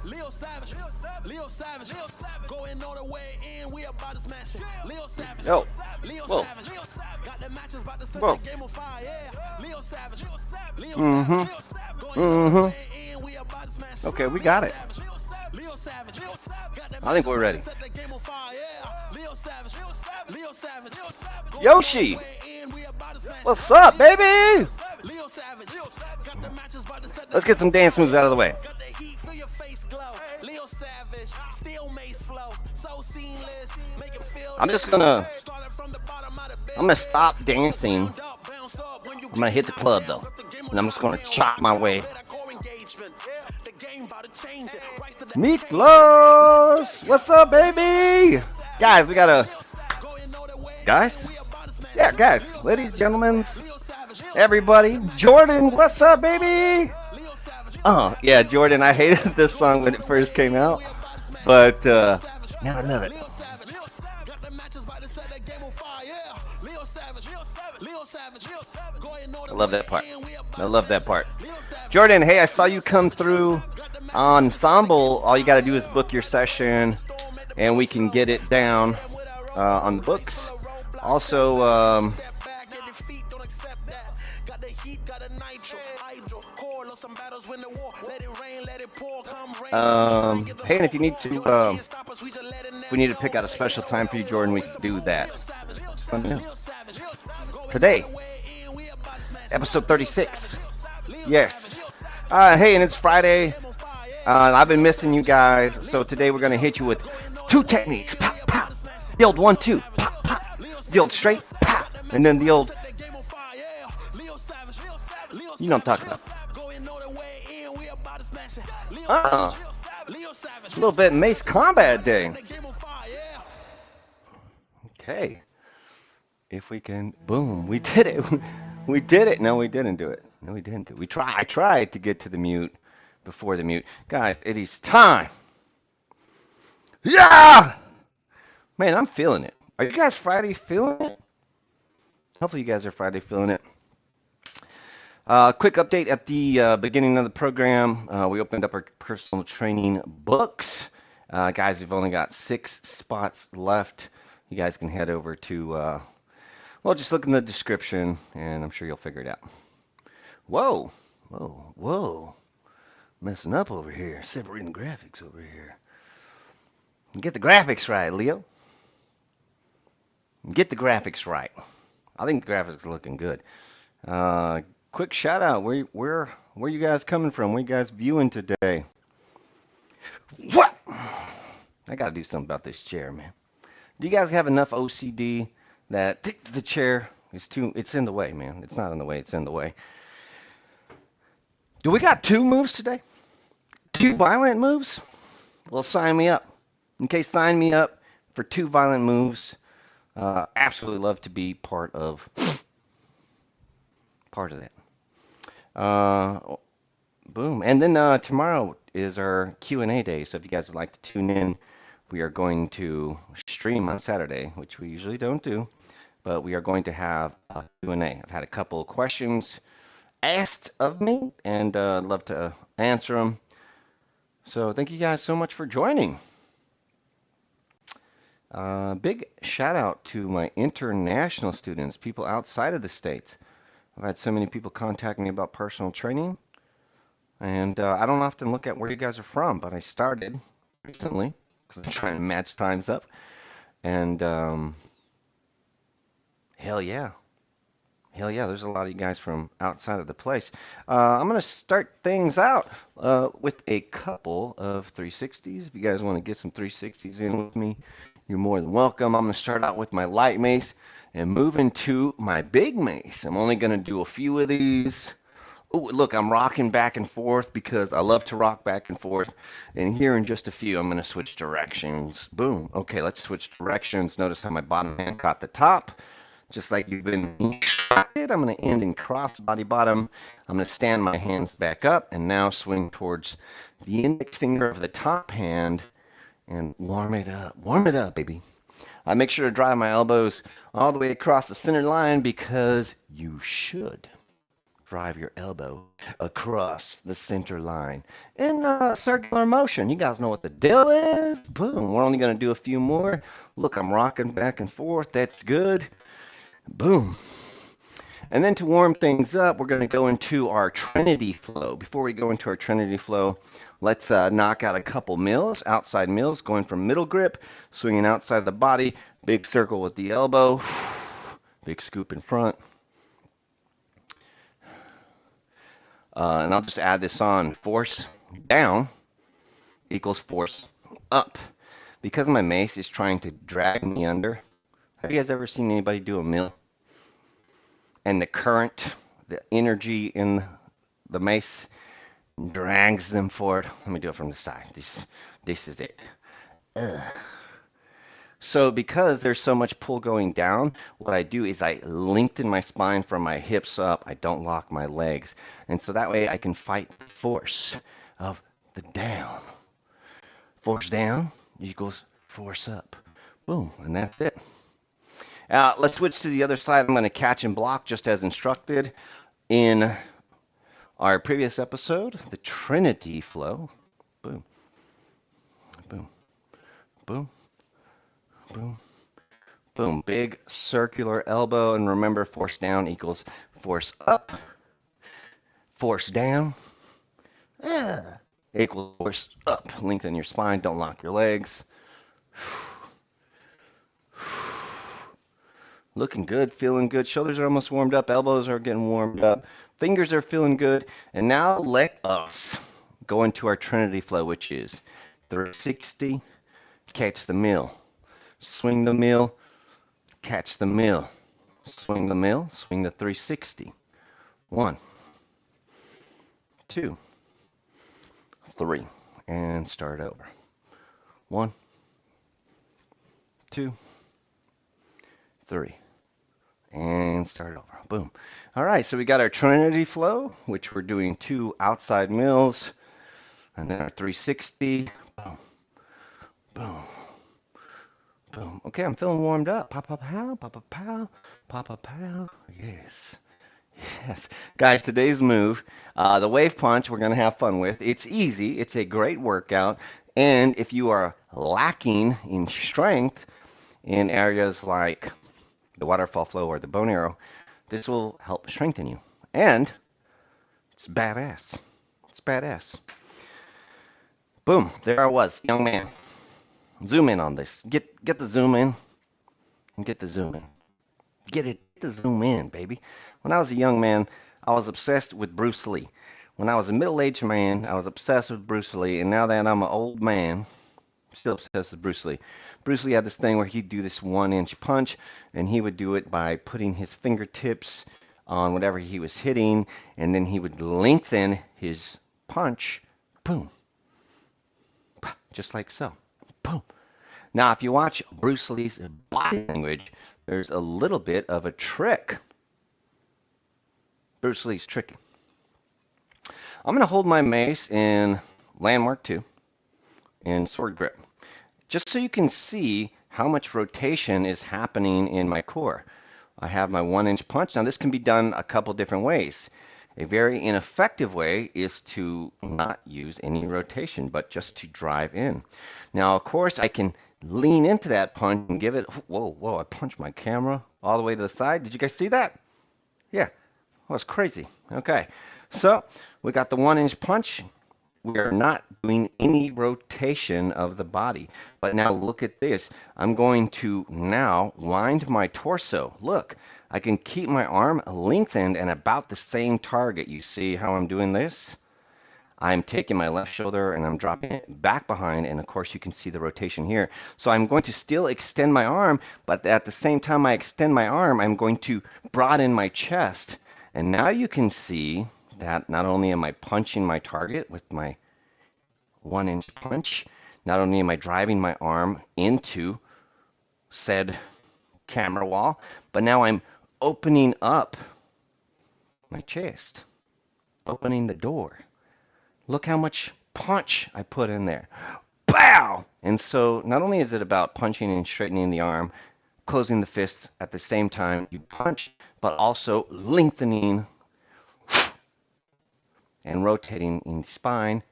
Leo Savage, Leo Savage, going all the way in, we about to smash it. Leo Savage, Yo. Leo Whoa. Savage, got the matches about to set the Whoa. game on fire, yeah. Leo Savage, Leo Mm-hmm. Savage, going all the Mm-hmm. way in, we about to smash it. Okay, we Leo got it. Savage, Leo Savage, got the I think matches we're about to ready. set the game on fire, yeah. Leo Savage, Leo Savage, going all the Yoshi. way in, we about to smash it. What's up, baby? Leo Savage, got the matches about to set the Let's get game on some dance fire, moves out of the yeah. way. Got the heat, feel your face glow. Leo Savage, still Mace flow, so seamless, make him feel I'm this. just gonna Started from the bottom of the I'm gonna business. stop dancing. Bound up, bounce up when you I'm gonna get hit the knocked club down. though. Got the game on And I'm just gonna lockdown. chop my way. Better core engagement. The game about to change it. Rise to the occasion. Let's Miklos! go. What's up, baby? Guys, we gotta Going all the way in, guys? we about to smash Yeah, it. guys, ladies, gentlemen, Leo Savage, everybody. Jordan, what's up, baby? Leo Savage, Oh, yeah, Jordan, I hated this song when it first came out, but now I love it. Leo Savage, got the matches by the set that game on fire, yeah. Leo Savage, Leo Savage, going all I the love way that part. in, we I about to love smash that it. part. Leo Savage, Jordan, hey, I saw you come through on Ensemble. All you got to do is book your session, and we can get it down on the books. Also, step back, get defeat, don't accept that. Got the heat, got a nitro, hydro, core, lost some battles, win the war. Let it rain, let it pour, come rain, come shine, give the hey, and if you need more. to, Yo, they can't stop us, we just letting if them we need to know. pick out a special time for you, Jordan, we can do that. Leo Savage, Just let me know. Leo Savage, going all Today, the way in, we about to smash it. episode 36. Leo Yes. Savage, Hey, and it's Friday. game on fire, yeah. I've been missing you guys, so today we're gonna hit you with two techniques. Pop, pop. The old 1-2. Pop, pop. The old straight. Pop. And then the old. You know what I'm talking about. Uh, a little bit Mace Combat Day. Okay. If we can, boom, we did it. We did it. No, we didn't do it. No, we didn't do it. I tried to get to the mute before the mute. Guys, it is time. Yeah! Man, I'm feeling it. Are you guys Friday feeling it? Hopefully you guys are Friday feeling it. Quick update at the beginning of the program. We opened up our personal training books. Guys, we've only got 6 spots left. You guys can head over to, well, just look in the description, and I'm sure you'll figure it out. Whoa, whoa, whoa. Messing up over here. Separating graphics over here. Get the graphics right, Leo. Get the graphics right. I think the graphics are looking good. Quick shout out. Where you guys coming from? Where you guys viewing today? What? I gotta do something about this chair, man. Do you guys have enough OCD that the chair is it's in the way, man. It's not in the way, it's in the way. Do we got 2 moves today? 2 violent moves? Well, sign me up. Okay, sign me up for 2 violent moves. Absolutely love to be part of that. Boom. And then tomorrow is our Q&A day. So if you guys would like to tune in, we are going to stream on Saturday, which we usually don't do, but we are going to have a Q&A. I've had a couple of questions asked of me, and I'd love to answer them. So thank you guys so much for joining. Big shout out to my international students, people outside of the States. I've had so many people contact me about personal training, and I don't often look at where you guys are from, but I started recently because I'm trying to match times up, and hell yeah, there's a lot of you guys from outside of the place. I'm going to start things out with a couple of 360s. If you guys want to get some 360s in with me, you're more than welcome. I'm going to start out with my light mace and move into my big mace. I'm only going to do a few of these. Oh, look, I'm rocking back and forth because I love to rock back and forth. And here in just a few, I'm going to switch directions. Boom. Okay, let's switch directions. Notice how my bottom hand caught the top. Just like you've been instructed, I'm going to end in cross body bottom. I'm going to stand my hands back up and now swing towards the index finger of the top hand and warm it up. Warm it up, baby. I make sure to drive my elbows all the way across the center line because you should. drive your elbow across the center line in circular motion. You guys know what the deal is? Boom. We're only going to do a few more. Look, I'm rocking back and forth. That's good. Boom. And then to warm things up, we're going to go into our Trinity flow. Before we go into our Trinity flow, let's knock out a couple mills, outside mills, going from middle grip, swinging outside the body, big circle with the elbow, big scoop in front. And I'll just add this on. Force down equals force up. Because my mace is trying to drag me under, have you guys ever seen anybody do a mill? And the current, the energy in the mace drags them forward. Let me do it from the side. This is it. Ugh. So because there's so much pull going down, what I do is I lengthen my spine from my hips up. I don't lock my legs. And so that way I can fight the force of the down. Force down equals force up. Boom, and that's it. Let's switch to the other side. I'm going to catch and block just as instructed in our previous episode, the Trinity flow. Boom, boom, boom, boom, boom. Big circular elbow. And remember, force down equals force up. Force down equals force up. Lengthen your spine. Don't lock your legs. Looking good, feeling good. Shoulders are almost warmed up. Elbows are getting warmed up. Fingers are feeling good. And now let us go into our Trinity flow, which is 360, catch the mill. Swing the mill, catch the mill. Swing the mill, swing the 360. 1, 2, 3. And start over. 1, 2, 3. And start over. Boom. All right, so we got our Trinity flow, which we're doing 2 outside mills, and then our 360. Boom, boom, boom. Okay, I'm feeling warmed up. Pop, pop, pow, pop, pop, pow, pop, pop, pow. Yes. Yes. Guys, today's move, the wave punch, we're going to have fun with. It's easy. It's a great workout. And if you are lacking in strength in areas like the waterfall flow or the bone arrow, this will help strengthen you. And it's badass. It's badass. Boom, there I was, young man. Zoom in on this. Get the zoom in. And get the zoom in. Get the zoom in, baby. When I was a young man, I was obsessed with Bruce Lee. When I was a middle-aged man, I was obsessed with Bruce Lee. And now that I'm an old man, still obsessed with Bruce Lee. Bruce Lee had this thing where he'd do this 1-inch punch, and he would do it by putting his fingertips on whatever he was hitting, and then he would lengthen his punch. Boom. Just like so. Boom. Now, if you watch Bruce Lee's body language, there's a little bit of a trick. Bruce Lee's tricky. I'm going to hold my mace in landmark 2 in sword grip, just so you can see how much rotation is happening in my core. I have my 1-inch punch. Now, this can be done a couple different ways. A very ineffective way is to not use any rotation, but just to drive in. Now, of course, I can lean into that punch and give it, whoa, I punched my camera all the way to the side. Did you guys see that? Yeah, that was crazy. Okay, so we got the 1-inch punch. We are not doing any rotation of the body. But now look at this. I'm going to now wind my torso. Look, I can keep my arm lengthened and about the same target. You see how I'm doing this? I'm taking my left shoulder and I'm dropping it back behind, and of course you can see the rotation here. So I'm going to still extend my arm, but at the same time I extend my arm, I'm going to broaden my chest. And now you can see that not only am I punching my target with my 1-inch punch, not only am I driving my arm into said camera wall, but now I'm opening up my chest, opening the door. Look how much punch I put in there. Bow! And so not only is it about punching and straightening the arm, closing the fists at the same time you punch, but also lengthening and rotating in the spine.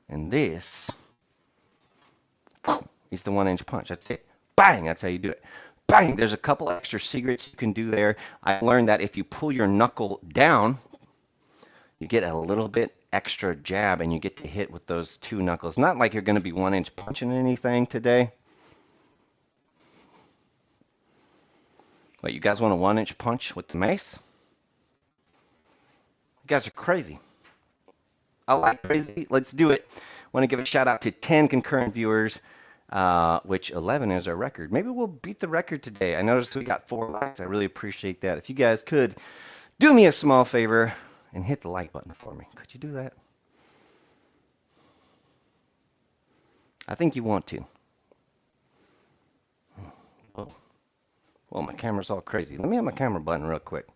And this is the 1-inch punch. That's it. Bang! That's how you do it. Bang! There's a couple extra secrets you can do there. I learned that if you pull your knuckle down, you get a little bit extra jab and you get to hit with those two knuckles. Not like you're going to be 1-inch punching anything today. But you guys want a 1-inch punch with the mace? You guys are crazy. I like crazy. Let's do it. Want to give a shout out to 10 concurrent viewers, which 11 is our record. Maybe we'll beat the record today. I noticed we got 4 likes. I really appreciate that. If you guys could do me a small favor and hit the like button for me. Could you do that? I think you want to. Well, my camera's all crazy. Let me hit my camera button real quick.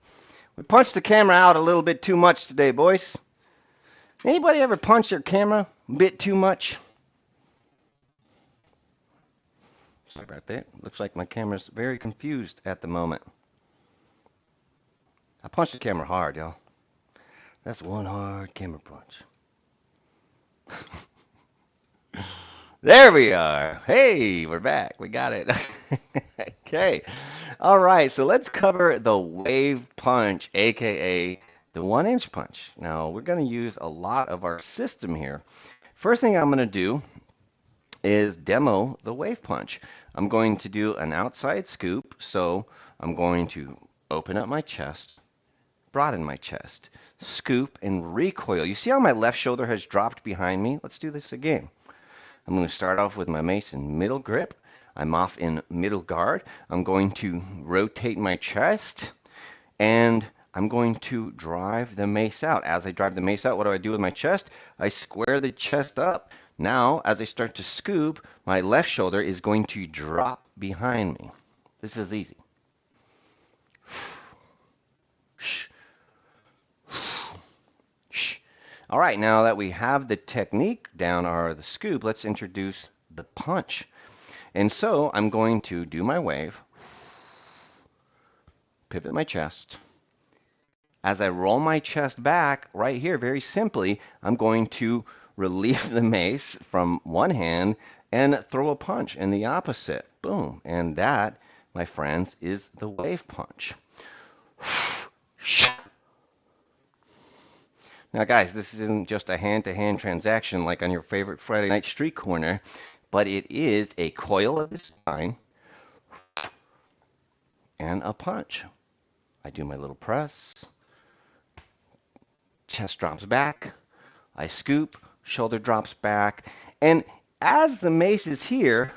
We punched the camera out a little bit too much today, boys. Anybody ever punch their camera a bit too much? Sorry about that. Looks like my camera's very confused at the moment. I punched the camera hard, y'all. That's one hard camera punch. There we are. Hey, we're back. We got it. Okay. All right, so let's cover the wave punch, aka the 1-inch punch. Now, we're going to use a lot of our system here. First thing I'm going to do is demo the wave punch. I'm going to do an outside scoop, so I'm going to open up my chest, broaden my chest, scoop, and recoil. You see how my left shoulder has dropped behind me? Let's do this again. I'm going to start off with my mace in middle grip. I'm off in middle guard. I'm going to rotate my chest, and I'm going to drive the mace out. As I drive the mace out, what do I do with my chest? I square the chest up. Now, as I start to scoop, my left shoulder is going to drop behind me. This is easy. All right, now that we have the technique down, or the scoop, let's introduce the punch. And so I'm going to do my wave, pivot my chest. As I roll my chest back, right here, very simply, I'm going to relieve the mace from one hand and throw a punch in the opposite. Boom. And that, my friends, is the wave punch. Now, guys, this isn't just a hand-to-hand transaction like on your favorite Friday night street corner, but it is a coil of the spine and a punch. I do my little press, chest drops back, I scoop, shoulder drops back, and as the mace is here,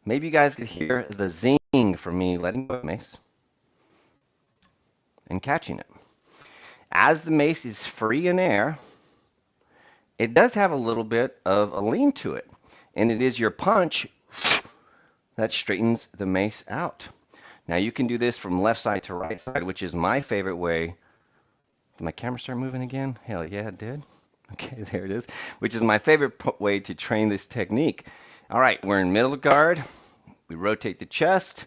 maybe you guys could hear the zing from me letting go of the mace and catching it. As the mace is free in air, it does have a little bit of a lean to it, and it is your punch that straightens the mace out. Now you can do this from left side to right side, which is my favorite way. Did my camera start moving again? Hell yeah, it did. Okay, there it is, which is my favorite way to train this technique. All right, we're in middle guard. We rotate the chest.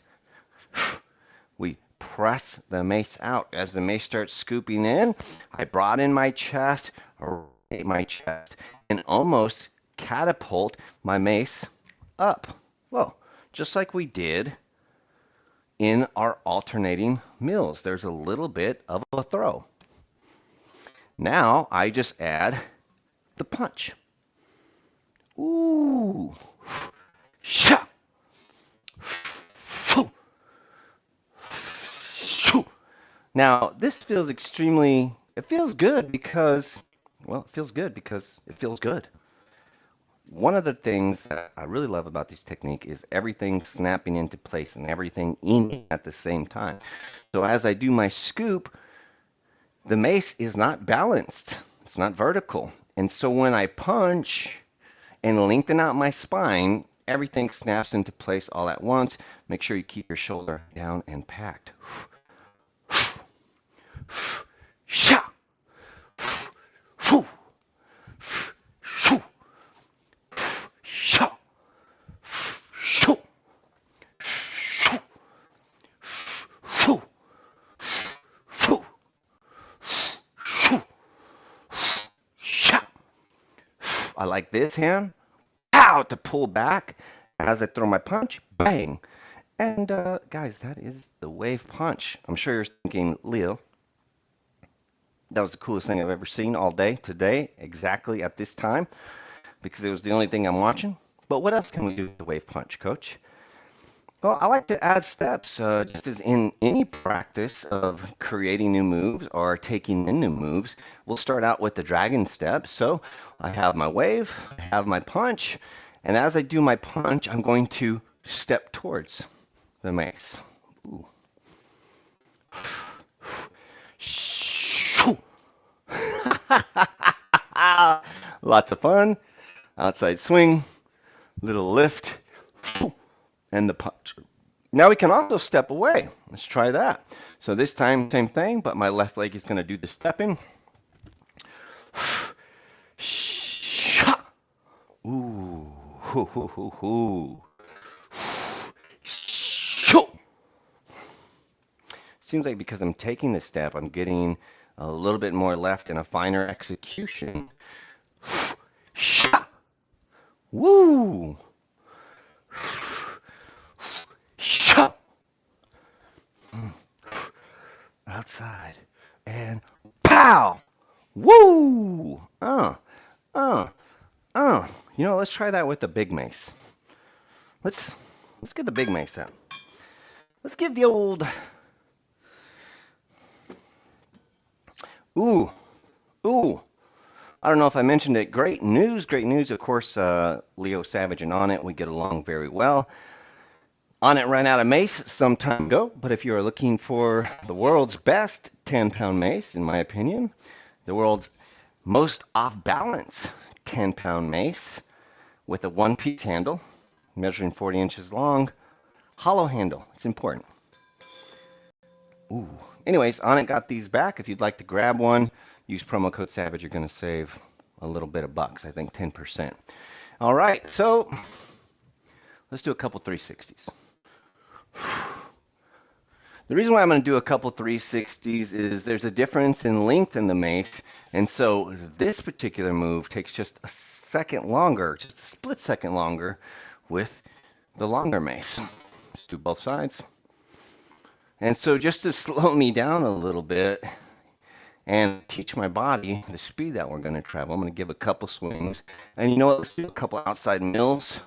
We press the mace out. As the mace starts scooping in, I broaden my chest, rotate my chest, and almost catapult my mace up. Well, just like we did in our alternating mills. There's a little bit of a throw. Now I just add the punch. Ooh. Sha. Now, this feels it feels good because, well, it feels good because it feels good. One of the things that I really love about this technique is everything snapping into place and everything in at the same time. So as I do my scoop, the mace is not balanced. It's not vertical. And so when I punch and lengthen out my spine, everything snaps into place all at once. Make sure you keep your shoulder down and packed. Sha! I like this hand. Pow! To pull back as I throw my punch. Bang! And guys, that is the wave punch. I'm sure you're thinking, Leo, that was the coolest thing I've ever seen all day today, exactly at this time, because it was the only thing I'm watching. But what else can we do with the wave punch, coach? Well, I like to add steps, just as in any practice of creating new moves or taking in new moves. We'll start out with the dragon step. So I have my wave, I have my punch, and as I do my punch, I'm going to step towards the mace. Ooh. Lots of fun. Outside swing, little lift, and the punch. Now we can also step away. Let's try that. So this time, same thing, but my left leg is going to do the stepping. Ooh. Hoo, hoo, hoo, hoo. Seems like because I'm taking this step, I'm getting a little bit more left and a finer execution. Woo! Outside. And pow! Woo! Uh. Let's try that with the big mace. Let's get the big mace out. Let's give the old ooh. I don't know if I mentioned it. Great news. Of course, Leo Savage and On It, we get along very well. On It ran out of mace some time ago, but if you are looking for the world's best 10-pound mace, in my opinion, the world's most off-balance 10-pound mace with a one-piece handle, measuring 40 inches long, hollow handle. It's important. Ooh. Anyways, On It got these back. If you'd like to grab one, use promo code SAVAGE. You're going to save a little bit of bucks, I think 10%. All right, so let's do a couple 360s. The reason why I'm going to do a couple 360s is there's a difference in length in the mace, and so this particular move takes just a second longer, just a split second longer with the longer mace. Let's do both sides. And so just to slow me down a little bit and teach my body the speed that we're going to travel, I'm going to give a couple swings. And you know what? Let's do a couple outside mills.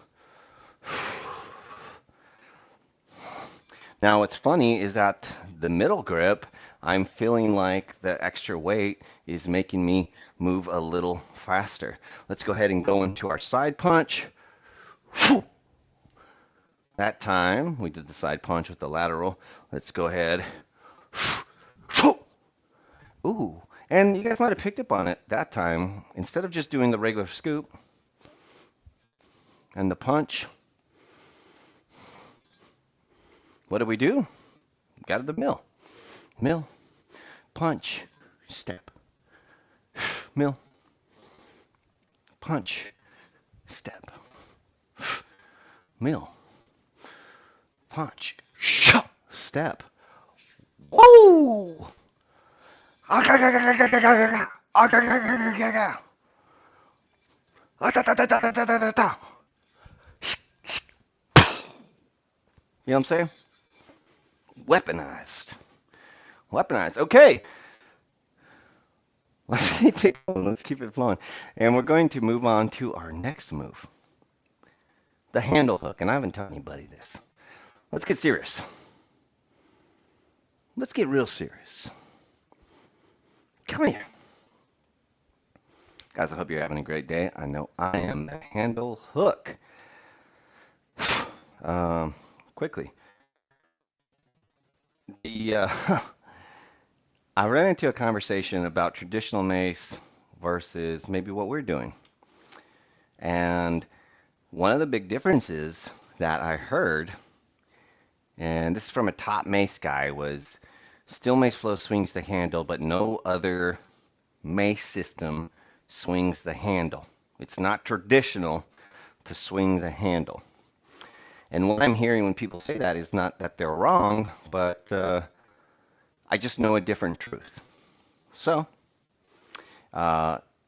Now, what's funny is that the middle grip, I'm feeling like the extra weight is making me move a little faster. Let's go ahead and go into our side punch. That time, we did the side punch with the lateral. Let's go ahead. Ooh, and you guys might have picked up on it that time. Instead of just doing the regular scoop and the punch, what do? Got the mill. Mill, punch, step. Mill, punch, step. Mill, punch, step. Woo! You know what I'm saying? Weaponized. Okay. Let's keep it going. Let's keep it flowing. And we're going to move on to our next move. The handle hook. And I haven't told anybody this. Let's get serious. Let's get real serious. Come here. Guys, I hope you're having a great day. I know I am. The handle hook. Quickly. I ran into a conversation about traditional mace versus maybe what we're doing. And one of the big differences that I heard, and this is from a top mace guy, was Steel Mace Flow swings the handle, but no other mace system swings the handle. It's not traditional to swing the handle. And what I'm hearing when people say that is not that they're wrong, but I just know a different truth. So,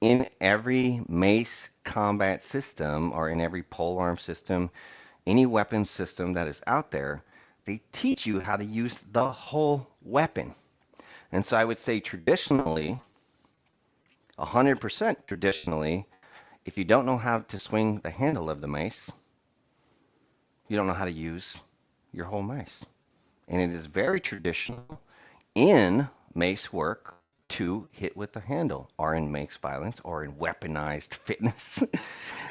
in every mace combat system or in every polearm system, any weapon system that is out there, they teach you how to use the whole weapon. And so I would say traditionally, 100% traditionally, if you don't know how to swing the handle of the mace, you don't know how to use your whole mace. And it is very traditional in mace work to hit with the handle, or in mace violence, or in weaponized fitness.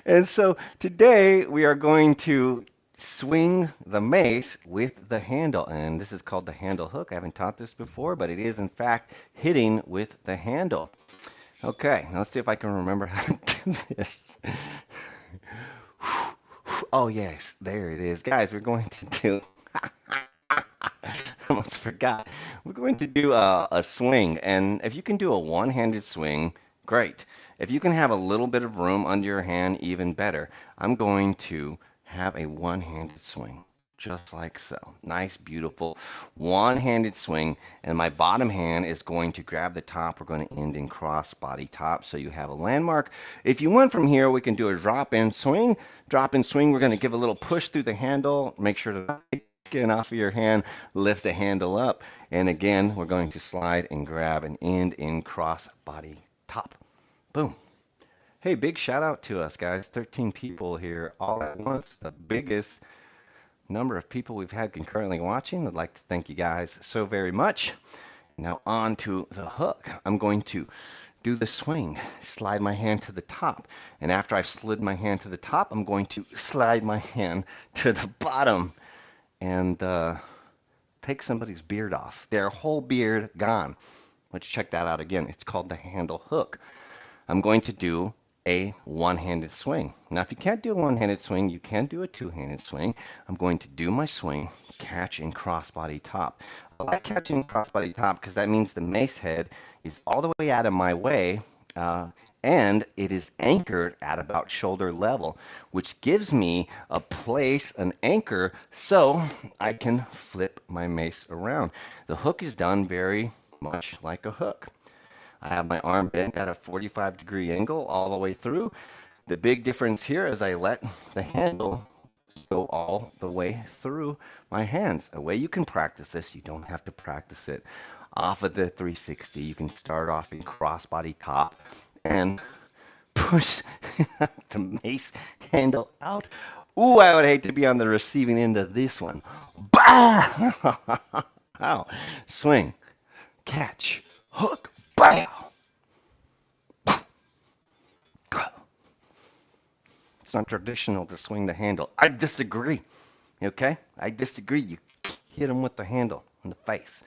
And so today we are going to swing the mace with the handle. And this is called the handle hook. I haven't taught this before, but it is in fact hitting with the handle. Okay, now let's see if I can remember how to do this. Oh yes, there it is. Guys, we're going to do almost forgot. We're going to do a swing, and if you can do a one-handed swing, great. If you can have a little bit of room under your hand, even better. I'm going to have a one-handed swing, just like so. Nice, beautiful one-handed swing, and my bottom hand is going to grab the top. We're going to end in cross-body top, so you have a landmark. If you want from here, we can do a drop-in swing. Drop-in swing, we're going to give a little push through the handle. Make sure to skin off of your hand, lift the handle up, and again, we're going to slide and grab and end in cross body top. Boom. Hey, big shout out to us, guys. 13 people here all at once, the biggest number of people we've had concurrently watching. I'd like to thank you guys so very much. Now on to the hook. I'm going to do the swing, slide my hand to the top, and after I've slid my hand to the top, I'm going to slide my hand to the bottom and take somebody's beard off. Their whole beard gone. Let's check that out again. It's called the handle hook. I'm going to do a one-handed swing. Now, if you can't do a one-handed swing, you can do a two-handed swing. I'm going to do my swing, catch in crossbody top. I like catching crossbody top because that means the mace head is all the way out of my way, and it is anchored at about shoulder level, which gives me a place, an anchor, so I can flip my mace around. The hook is done very much like a hook. I have my arm bent at a 45-degree angle all the way through. The big difference here is I let the handle go all the way through my hands. A way you can practice this, you don't have to practice it off of the 360. You can start off in crossbody top and push the mace handle out. Ooh, I would hate to be on the receiving end of this one. Bah! Ow. Swing, catch, hook, bam! It's not traditional to swing the handle. I disagree. Okay? I disagree. You hit them with the handle in the face.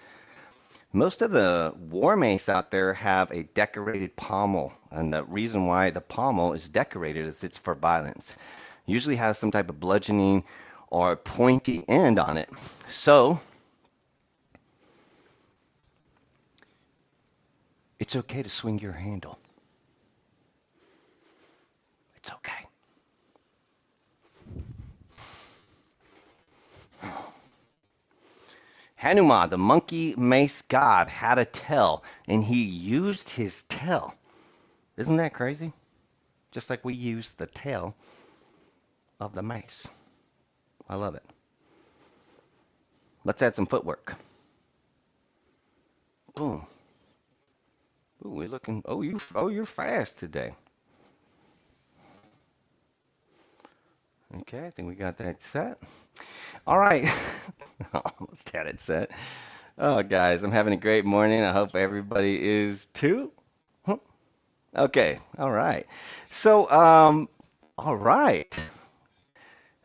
Most of the war mace out there have a decorated pommel, and the reason why the pommel is decorated is it's for violence. Usually has some type of bludgeoning or pointy end on it. So it's okay to swing your handle. It's okay. Hanuman, the monkey mace god, had a tail, and he used his tail. Isn't that crazy? Just like we use the tail of the mace. I love it. Let's add some footwork. Boom. Ooh, we're looking. You're fast today. Okay, I think we got that set. All right. Almost had it set. Oh, guys, I'm having a great morning. I hope everybody is too. Okay, all right. So, all right.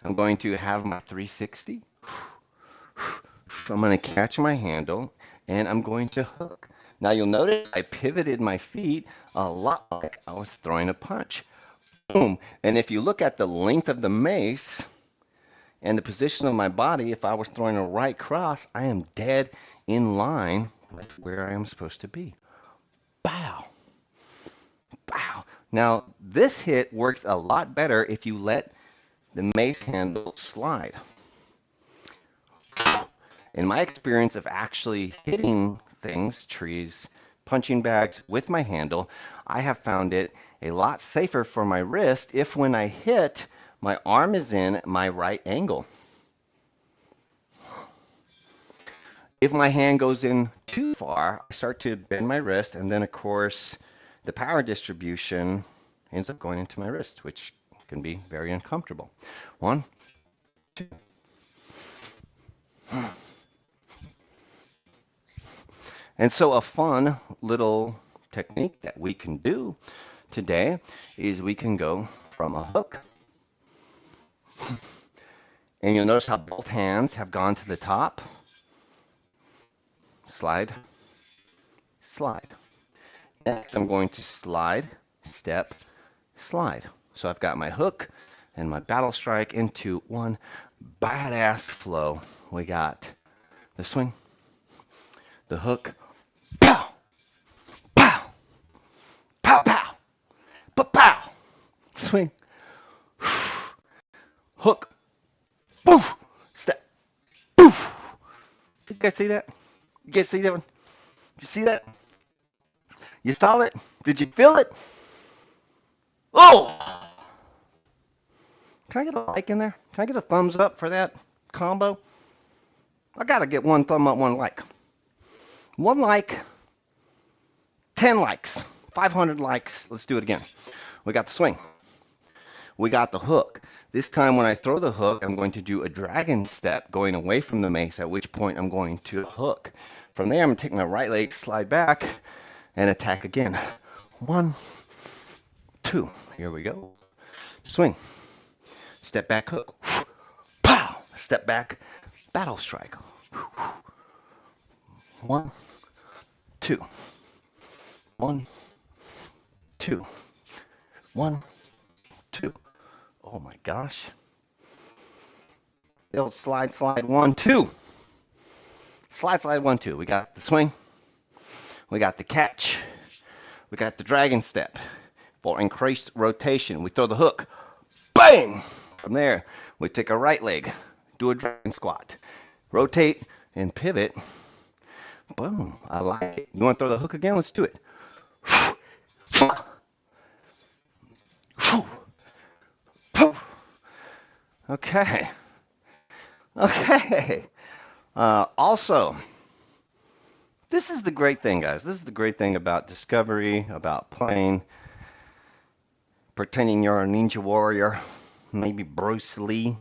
I'm going to have my 360. I'm going to catch my handle, and I'm going to hook. Now, you'll notice I pivoted my feet a lot like I was throwing a punch. Boom. And if you look at the length of the mace and the position of my body, if I was throwing a right cross, I am dead in line with where I am supposed to be. Bow. Bow. Now, this hit works a lot better if you let the mace handle slide. In my experience of actually hitting things, trees, punching bags with my handle. I have found it a lot safer for my wrist if when I hit, my arm is in my right angle. If my hand goes in too far, I start to bend my wrist, and then of course the power distribution ends up going into my wrist, which can be very uncomfortable. One, two. And so a fun little technique that we can do today is we can go from a hook, and you'll notice how both hands have gone to the top. Slide, slide. Next, I'm going to slide, step, slide. So I've got my hook and my battle strike into one badass flow. We got the swing, the hook, pow, pow, pow, pow, pow, swing, hook, boof, step, boof. Did you guys see that? You guys see that one? Did you see that? You saw it? Did you feel it? Oh! Can I get a like in there? Can I get a thumbs up for that combo? I gotta get one thumb up, one like. One like, 10 likes, 500 likes. Let's do it again. We got the swing. We got the hook. This time when I throw the hook, I'm going to do a dragon step going away from the mace, at which point I'm going to hook. From there, I'm going to take my right leg, slide back, and attack again. 1, 2. Here we go. Swing. Step back, hook. Pow! Step back, battle strike. 1, 2. 1, 2. 1, 2. Oh my gosh. The old slide, slide, 1, 2. Slide, slide, 1, 2. We got the swing. We got the catch. We got the dragon step. For increased rotation, we throw the hook. Bang! From there, we take our right leg, do a dragon squat. Rotate and pivot. Boom. I like it. You want to throw the hook again? Let's do it. Okay. Okay. Also, this is the great thing, guys. This is the great thing about Discovery, about playing, pretending you're a ninja warrior, maybe Bruce Lee,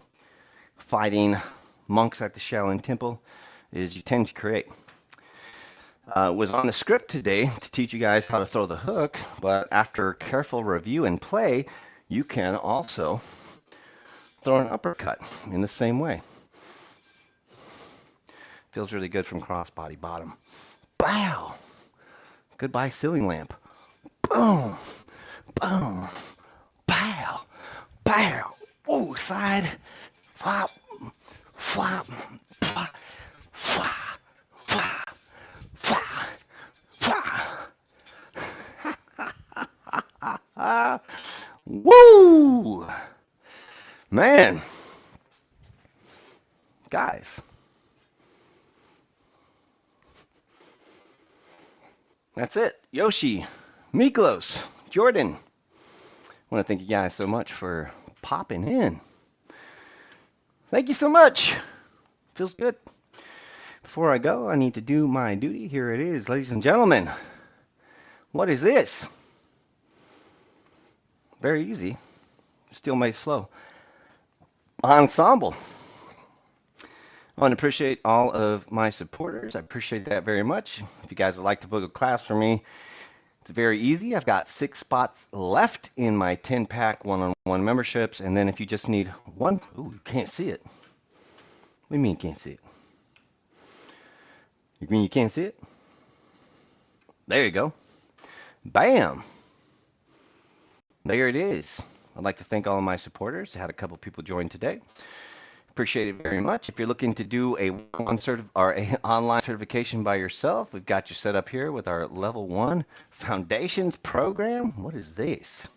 fighting monks at the Shaolin Temple, is you tend to create. Was on the script today to teach you guys how to throw the hook, but after careful review and play, you can also throw an uppercut in the same way. Feels really good from crossbody bottom. Bow! Goodbye ceiling lamp. Boom! Boom! Pow! Pow! Ooh, side. Flop! Flop! Flop! Flop! Flop! Flop! Woo! Man. Guys. That's it. Yoshi, Miklos, Jordan. I want to thank you guys so much for popping in. Thank you so much. Feels good. Before I go, I need to do my duty. Here it is, ladies and gentlemen. What is this? Very easy. Steel Mace Flow. Ensemble. I want to appreciate all of my supporters. I appreciate that very much. If you guys would like to book a class for me, it's very easy. I've got 6 spots left in my 10-pack one-on-one memberships. And then if you just need one, ooh, you can't see it. What do you mean you can't see it? You mean you can't see it? There you go. Bam. There it is. I'd like to thank all of my supporters. I had a couple people join today. Appreciate it very much. If you're looking to do a online certification by yourself, we've got you set up here with our Level 1 Foundations program. What is this?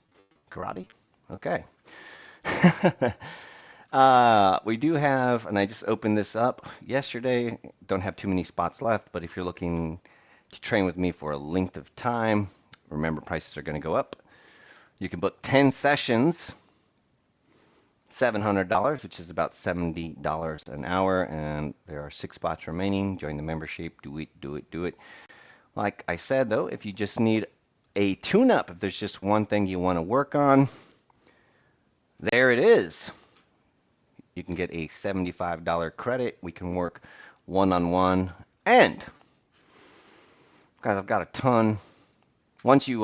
Karate? Okay. We do have, and I just opened this up yesterday, don't have too many spots left, but if you're looking to train with me for a length of time. Remember, prices are going to go up. You can book 10 sessions, $700, which is about $70 an hour, and there are 6 spots remaining. Join the membership. Do it, do it, do it. Like I said, though, if you just need a tune-up, if there's just one thing you want to work on, there it is. You can get a $75 credit. We can work one-on-one. And, guys, I've got a ton. Once you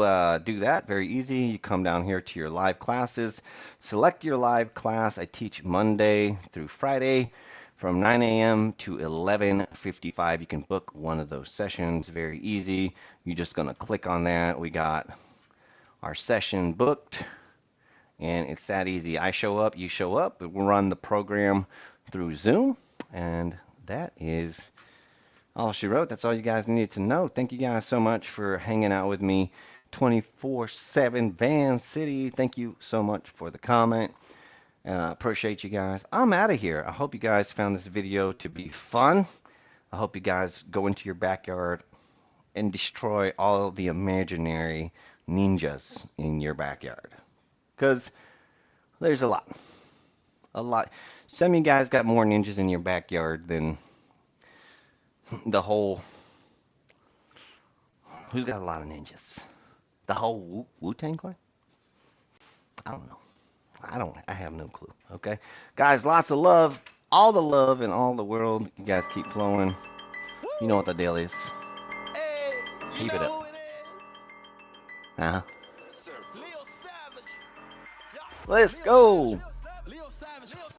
do that, very easy. You come down here to your live classes. Select your live class. I teach Monday through Friday from 9 a.m. to 11:55. You can book one of those sessions. Very easy. You're just going to click on that. We got our session booked. And it's that easy. I show up, you show up. We'll run the program through Zoom. And that is all she wrote. That's all you guys needed to know. Thank you guys so much for hanging out with me 24/7 Van City. Thank you so much for the comment. Appreciate you guys. I'm out of here. I hope you guys found this video to be fun. I hope you guys go into your backyard and destroy all the imaginary ninjas in your backyard. Because there's a lot. A lot. Some of you guys got more ninjas in your backyard than the whole. Who's got a lot of ninjas? The whole Wu-Tang Clan? I don't know. I have no clue. Okay, guys, lots of love, all the love in all the world. You guys keep flowing. You know what the deal is. Hey, Keep it up. Uh-huh. Leo Savage. Let's go.